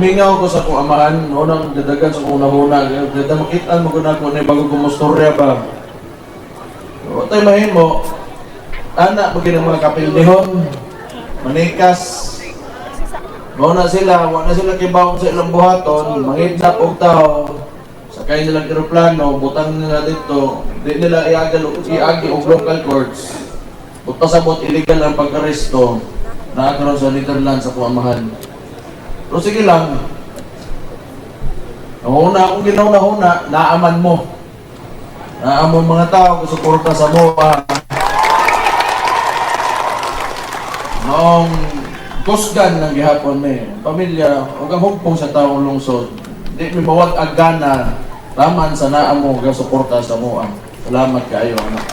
Gimingaw ko sa kong amahan, unang dadagan sa una-una, ganda makitaan mo ko na kung bago kumustorya pa. O tayo mahimo, anak maging ang mga kapildihon, manikas, wala na sila kibawang sa ilang buhaton, mangidlap og tao, sakay nilang aeroplano, butang nila dito, di nila iagi og local courts, pasabot illegal ang pag-aresto, nakakaroon sa Netherlands sa kuamahan. Pero sige lang, ang una akong ginauna-una, naaman mo. Naaman mga tao, suporta sa MOA. Noong kusgan ng gihapon may pamilya, huwag ang hugpong sa taong lungsod. Hindi may mawag agana, laman sa naamo, suporta sa MOA. Salamat kayo, anak.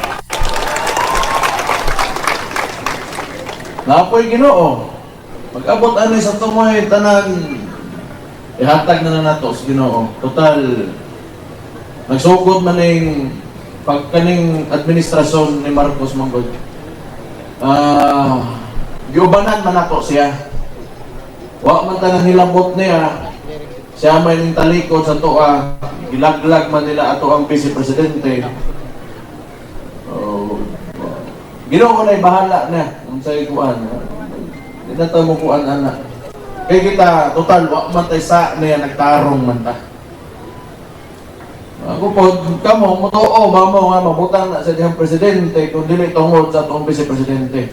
Napoy Ginoo. Pag-abot ani sa tumoy tanan ihatag na nato sa Ginoo. Total nagsugod man ning pagkaning administrasyon ni Marcos manggod. Giubanan man nato siya. Wa man tanan hilabot niya. Siya may ning talikod sa tuwa. Gilaglag man nila ato ang vice presidente. Ginoo na bahala na unsay kuan. Hindi na mo kuan anak. Kaya kita, total, wak man tayo sa niya nagtarong man ta. Ako po, kamo, motoo, mamo nga, mabutang na sa diyang presidente kung dili tungod sa itong vice-presidente.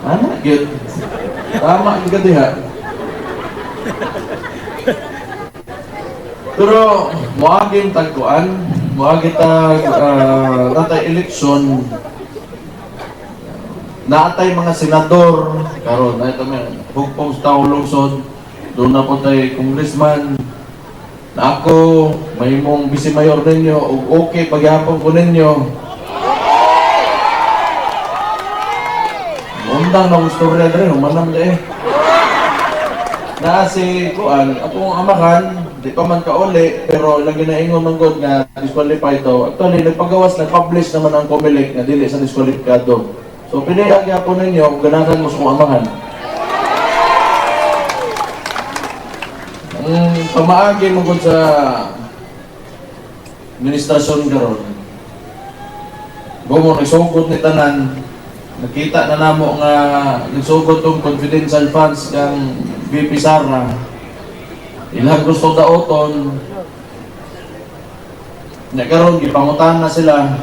Anak, yun. Tama, hindi ka diha. Pero, muagin tagkuan, kita natay eleksyon, naatay mga senador, karon na ito may hugpong sa taong lungsod, doon na po tayo congressman, na ako, may mong vice mayor ninyo, okay, paghapon ko ninyo. Undang na gusto rin rin, humanam na eh. Na si Kuan, akong amakan, di pa man kauli, pero lagi na ingon ng God nga disqualified daw. Actually, nagpublish naman ang COMELEC na dili sa disqualifikado. So, pilihan po ninyo kung ganahan mo sa kong amahan. Ang pamaagi mo sa administrasyon karon. Gumo, nagsugod ni Tanan, nakita na namo nga nagsugod tong confidential funds kang VP Sara. Ilang gusto daoton. Nagkaroon, gipangutan na sila.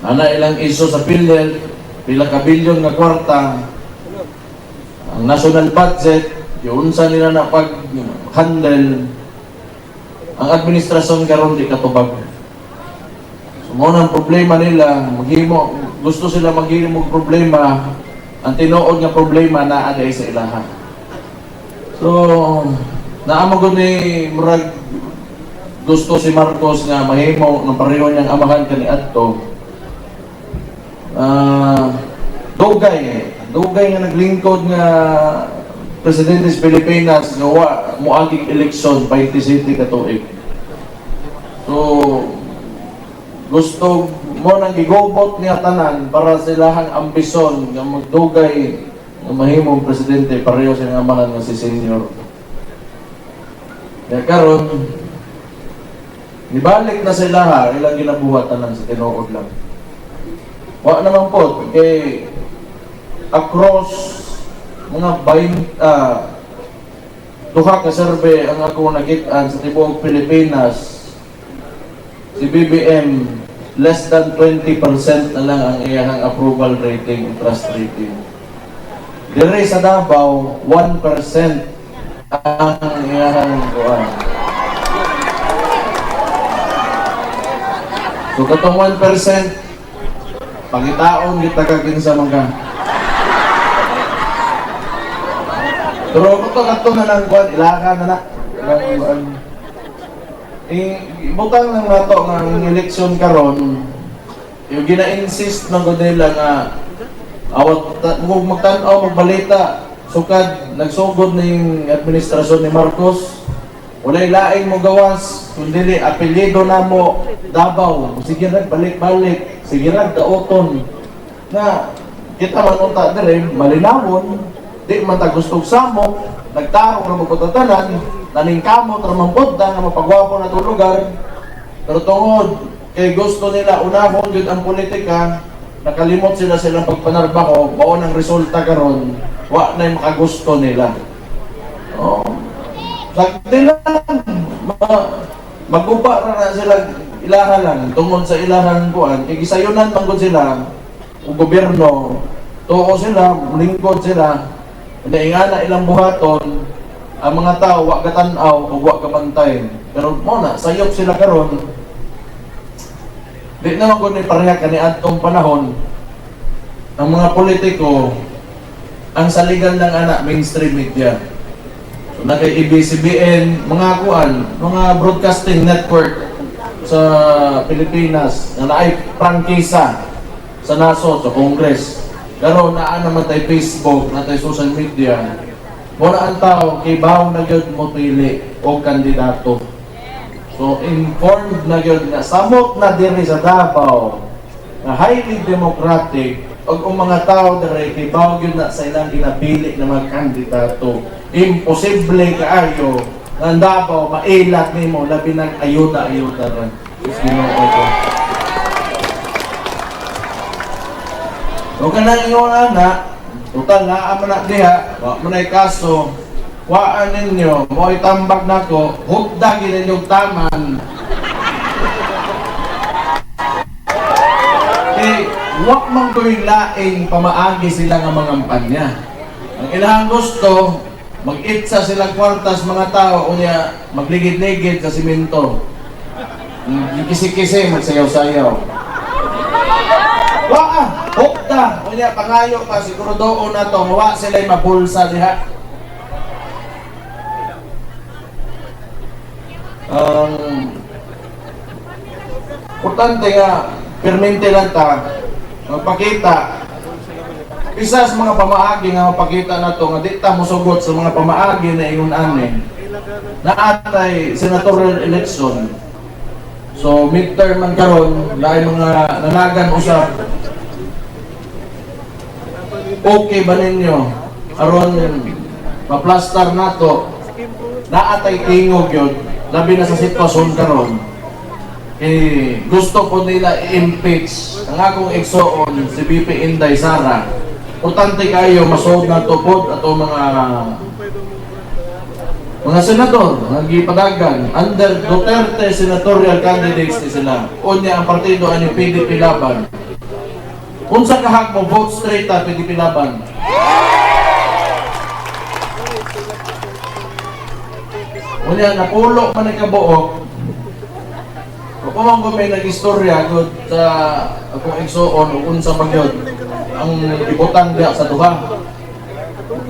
Ana ilang iso sa PhilHealth, pila ka bilyon nga kwarta. Ang national budget, yun sa nila na pag-handle. Ang administrasyon karon di katubag. So, muna ang problema nila, gusto sila maghimo problema. Ang tinuod nga problema na aday sa ilaha. So, naamagod ni Murag gusto si Marcos nga mahimo ng pareho niyang amahan kani adto. Dugay nga naglingkod nga presidente sa Pilipinas nga moaging eleksyon 20 city ka tuig. So, gusto mo nang gigobot niya tanan para silahang ambisyon nga magdugay ng mahimong presidente pareho sa amahan nga si Senior. Kaya karon nibalik na sila ilang ginabuhat tanan sa tinuod lang. Wa naman po kay across mga duha ka survey ang ako nakit-an sa tibuok Pilipinas, si BBM less than 20% na lang ang iyang approval rating, trust rating. Dire sa Davao, 1% ang iyang kuwan. So katong 1%, pangitaon kita kakinsa mga. Pero kato na lang kuwan, ilaka na na. Ibutang lang nato ng eleksyon karon, yung gina-insist ng nila nga magtanaw, magbalita, sukad, nagsugod ng administrasyon ni Marcos, walay laing mo gawas, kundi apelyido na mo Davao, sige rin balik-balik, sige rin daoton. na kita man unta dire malinawon, di man ta gustong samok, nagtarong na magpatatanan, naningkamot ra man podda nga mapagwapo na itong lugar. Pero tungod kay gusto nila unahon gyud ang politika, nakalimot sila silang pagpanarbaho, mao nang resulta karon, wa na makagusto nila. Oh. Sakti lang, maguba na sila ilahan lang, tungod sa ilahan kuan, kay gisayunan manggod sila, o gobyerno, tuo sila, lingkod sila, naingana ilang buhaton, ang mga tao, wa katanaw, o wa kabantay. Pero mo na, sayop sila karon. Di naman kung pareha ka ni atong panahon, ang mga politiko, ang saligan ng anak, mainstream media. So, na kay ABS-CBN, mga kuan, mga broadcasting network sa Pilipinas, na naay prangkisa sa naso, sa Congress. Pero naa naman tayo Facebook, na tayo social media, muna ang tao, kay bahaw na yun mo pili o kandidato. So, informed na yun na samot na diri sa Davao, na highly democratic, o ang mga tao diri, kay bahaw yun na sa ilang ginapili na mga kandidato. Imposible kaayo na ang Davao, mailat ni mo, labi ng ayuda-ayuda rin. Huwag ka nang ingon anak, total na aman na diha, wak mo na'y kaso, waan ninyo, mo itambag na ko, hugdagin ninyong taman. Eh, wak mang tuwing laing pamaagi sila nga mga kampanya. Ang ilang gusto, mag-itsa silang kwartas mga tao, unya magligid-ligid sa simento. Kisi-kisi, magsayaw-sayaw. Waa, hukta, unya pangayo pa, siguro doon na to, mawa sila'y mabulsa diha. Importante nga, permente lang ta, magpakita. Isa sa mga pamaagi nga mapakita na to, nga di ta musugot sa mga pamaagi na ingon anin, na atay senatorial election. So, midterm man karon, lain mga nanagan usap. Okay ba ninyo? Aron, maplastar na to, naatay tingog yun, labi na sa sitwasyon karon. Eh, gusto po nila i-impeach ang akong igsoon, si BP Inday Sara. Importante kayo, masood na tupod ato mga senador, nagipadagan, under Duterte senatorial candidates ni sila. Unya ang partido ang PDP Laban. Unsa kahag mo, vote straight ta PDP Laban. Unya, napulo man ang kabuok. Kung may nag-istorya good sa akong igsoon o unsa man yun, ang ibutang diya sa duha.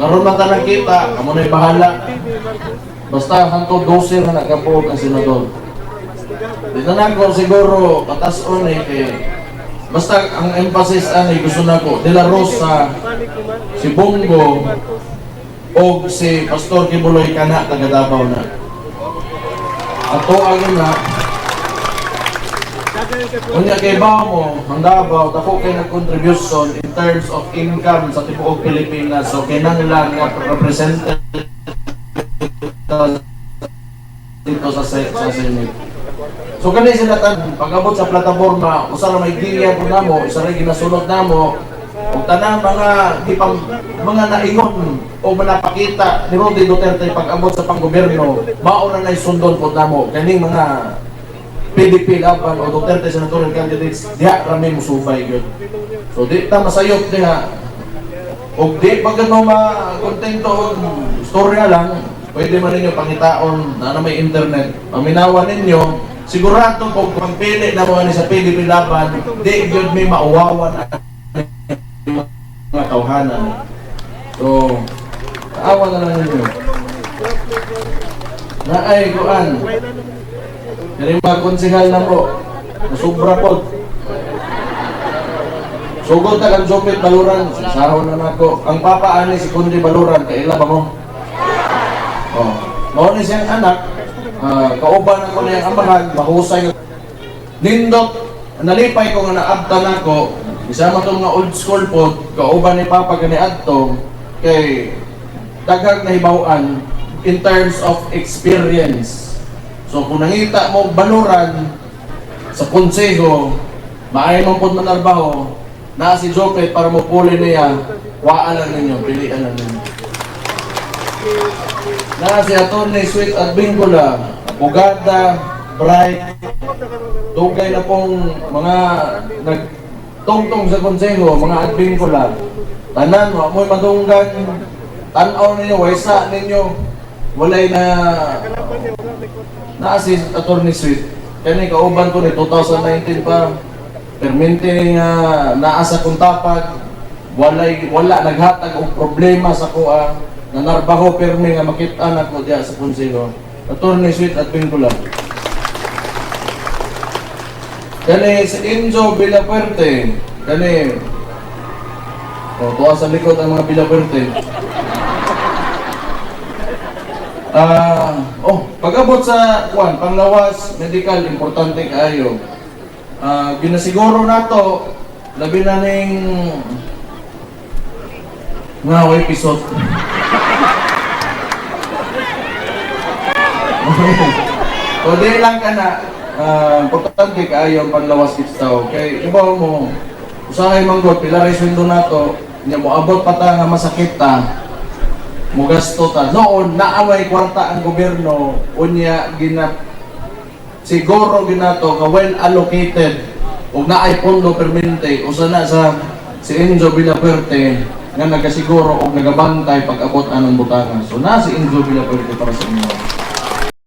Karon man ta nakita, kamo na'y bahala. Basta hangtod 12 na nagkabuok ang senador. Dito na ko siguro patas-on kay basta ang emphasis ani gusto na ko De La Rosa, si Bongo o si Pastor Kibuloy kana taga Davao na. Ato agin na. Unya kay mo, ang Davao, dako kay nag-contribution in terms of income sa tibuok Pilipinas. So kinahanglan nga represented dito sa Senate. So kani sila tan pag-abot sa plataporma, usa ra may giya po namo, isa ra ginasunod namo, ug tanang mga di pang mga naingon o manapakita ni Rodney Duterte pag-abot sa panggobyerno, mao na nay sundon po namo kaning mga PDP Laban o Duterte senatorial candidates, diha rami musubay gyud. So di ta masayop diha. Og di pagka mo ma-kontento og storya lang, pwede man ninyo pangitaon na may internet. Paminawan ninyo, sigurado kung pagpili na mo ni sa PDP Laban, di gyud may mauwawan ang mga tawhanan. So, taawan na lang ninyo. Na ay kuan. Kaya mga konsehal na mo, nasubra po. Sugod na kang Jopit Baluran, sahon na nako. Ang papaani si Kundi Baluran, kaila ba mo? Oh, mao ni siyang anak, kauban ako niyang amahan, mahusay. Nindot, nalipay ko nga naabta nako, Isama tong nga old school po, kauban ni Papa gani adto kay daghang nahibaw-an in terms of experience. So kung nangita mo baluran sa konseho, maayo man pud manarbaho, na si Jopet para mo puli niya, waan lang ninyo, pilian lang ninyo. Na si Atty. Sweet Adbingula, Bugada, Bright, dugay na pong mga nagtungtong sa konseho, mga Adbingula. Tanan, wa mo'y madunggan, tanaw ninyo, waysa ninyo, walay na si Atty. Sweet. Kani kauban ko ni 2019 pa, permente nga naa sa kong tapag, wala naghatag og problema sa kuha, nanarbaho perme nga makita na ko diya sa konseho. Atty. Sweet Adbingula. Kani si Enzo Villapuerte, kani tuwa sa likod ang mga Villapuerte. Pag-abot sa panglawas, medical, importante kaayo. Ginasiguro nato, labi na ning nga way pisot. So, di lang ka na, importante kaayo ang panglawas kitstaw. Kay, ibaw mo, usahay manggot, pila rin sweldo nato, niya mo abot pa ta nga masakit ta, mo gasto ta. Noon, naaway kwarta ang gobyerno, unya siguro ginato ka well allocated ug naay pondo permanente usa na sa si Enzo Villapuerte nga nagasiguro og nagabantay pag abot anong butanga. So na si Enzo Villapuerte para sa inyo.